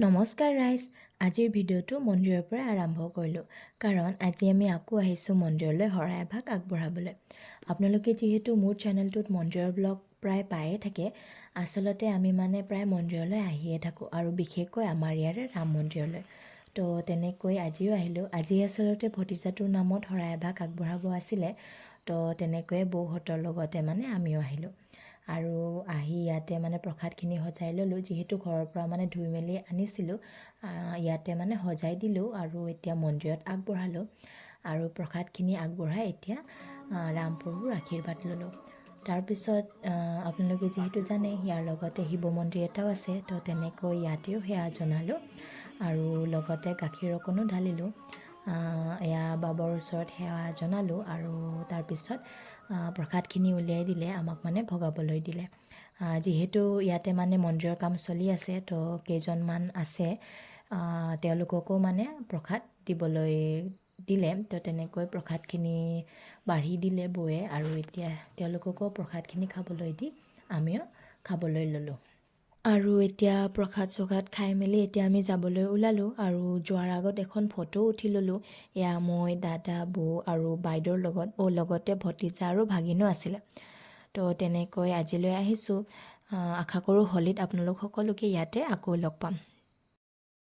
নমস্কাৰ ৰাইজ, আজিৰ ভিডিঅ'টো মন্দিৰৰ পৰা আৰম্ভ কৰিলোঁ কাৰণ আজি আমি আকৌ আহিছোঁ মন্দিৰলৈ শৰাই এভাগ আগবঢ়াবলৈ। আপোনালোকে যিহেতু মোৰ চেনেলটোত মন্দিৰৰ ব্লগ প্ৰায় পায়ে থাকে, আচলতে আমি প্ৰায় মন্দিৰলৈ আহিয়ে থাকোঁ আৰু বিশেষকৈ আমাৰ ইয়াৰে ৰাম মন্দিৰলৈ। তো তেনেকৈ আজিও আহিলোঁ। আজি আচলতে ভতিজাটোৰ নামত শৰাই এভাগ আগবঢ়াব আছিলে, তো তেনেকৈয়ে বৌহঁতৰ লগতে আমিও আহিলোঁ আৰু আহি ইয়াতে প্ৰসাদখিনি সজাই ল'লোঁ। যিহেতু ঘৰৰ পৰা ধুই মেলি আনিছিলোঁ, ইয়াতে সজাই দিলোঁ আৰু এতিয়া মন্দিৰত আগবঢ়ালোঁ আৰু প্ৰসাদখিনি আগবঢ়াই এতিয়া ৰামপ্ৰভুৰ আশীৰ্বাদ ল'লোঁ। তাৰপিছত আপোনালোকে যিহেতু জানে ইয়াৰ লগতে শিৱ মন্দিৰ এটাও আছে, তো তেনেকৈ ইয়াতেও সেৱা জনালোঁ আৰু লগতে গাখীৰ অকণো ঢালিলোঁ। এয়া বাবৰ ওচৰত সেৱা জনালোঁ আৰু তাৰপিছত প্ৰসাদখিনি উলিয়াই দিলে, আমাক ভগাবলৈ দিলে। যিহেতু ইয়াতে মন্দিৰৰ কাম চলি আছে, তো কেইজনমান আছে, তেওঁলোককো প্ৰসাদ দিবলৈ দিলে। তো তেনেকৈ প্ৰসাদখিনি বাঢ়ি দিলে বৌয়ে আৰু এতিয়া তেওঁলোককো প্ৰসাদখিনি খাবলৈ দি আমিও খাবলৈ ল'লোঁ। আৰু এতিয়া প্ৰসাদ খাই মেলি এতিয়া আমি যাবলৈ ওলালোঁ আৰু যোৱাৰ আগত এখন ফটো উঠি ল'লোঁ। এয়া মই, দাদা, বৌ আৰু বাইদেউৰ লগত, লগতে ভতিজা আৰু ভাগিনো আছিলে। তো তেনেকৈ আজিলৈ আহিছোঁ। আশা কৰোঁ হোলীত আপোনালোক সকলোকে ইয়াতে আকৌ লগ পাম।